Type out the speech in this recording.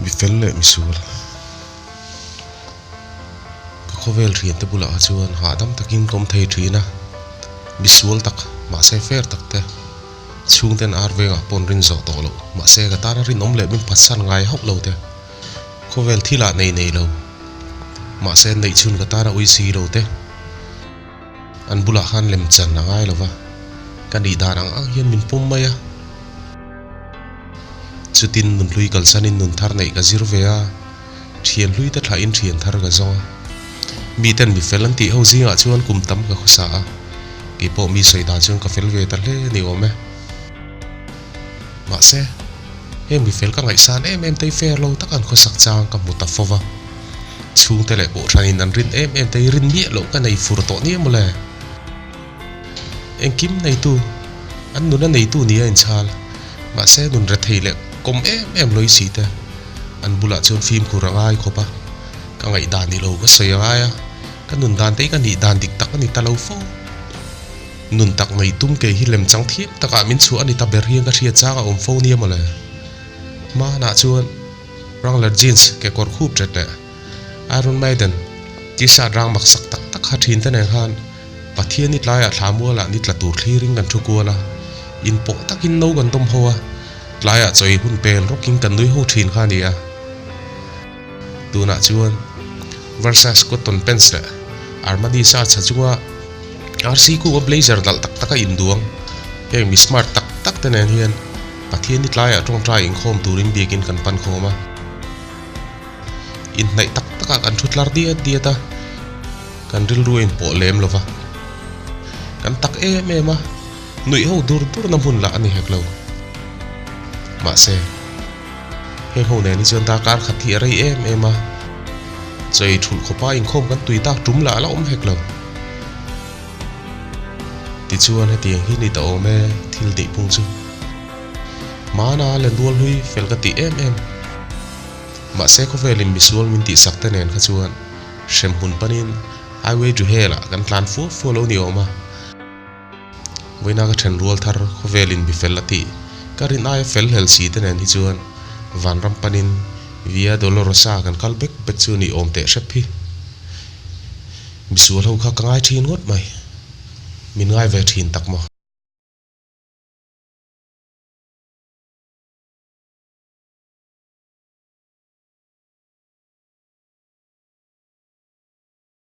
mi fel le mi sul ka khovel rian te bula chuan ha dam takin kom thei thina mi sul tak ma se fer tak te chung ten arvenga pon rin zo to lo ma se ka ta rin om le min phasan ngai hok lo te khovel thila nei lo ma se nei chun ka ta ra ui si lo te an bula khan lem chan na ngai lova kan di darang ang hian min pum maya chutin nun lui kal sanin nun thar nei ka zirvea thian lui ta thla in thian thar ga zonga mi ten mi felan ti ho zinga chuan kum tam ka khosa a ki po mi soida chung ka fel ve ta le ni ome ma se em mi fel ka ngai san em tei fer lo takan khosak chang ka muta fova chung te le bo thanin an rin em tei rin mi lo ka nei fur to ni mole en kim nei tu an nun nei tu ni in chal ma se nun re thei le kom em loi si te an bula chon phim kurangai khopa ka ngai dan ni lo ka soya ya ka nun dan te ka ni dan dik tak ani talo fo nun tak ngai tum ke hi lem chang thiep taka min chu ani ta ber hiang ka thia changa om fo ni mole ma na chuan wrangler jeans ke kor khup trete Iron Maiden ti sa rang mak sak tak tak ha thin ten han pathian ni tlaya thlamua la ni tla tur thliring kan thu kuala in po takin no gan tom hoa tlaya choi hun pel rocking kan nui ho thin kha nia tuna chuan versus cotton pants le armani sa chachunga RC ku blazer dal tak taka in duang heng mi smart tak tak ten hian pathian ni tlaya tong trai in khom turin biakin kan pan khoma in nai tak taka kan thutlar dia ta kan ril ruin po lem lova kan tak ema nui ho dur nam hun la ani heklo ma se he ho ne ni chon ta kar khathi rei ema chei thul khopa in khom kan tui ta tum la om heklo ti chuan he tiang hi ni ta ome thil di pung chu mana len dual hui fel ka ti em ma se ko velim misual min ti sakta nen kha chuan shem hun panin highway ju hela kan plan fu follow ni oma voina ka then rual thar ko velin bi felati karin ai fel hel si te nen hi chuan van ram panin via dolorosa kan kalbek bek chu ni om te shepi misual ho kha kangai thin ngot mai min ngai ve thin tak mo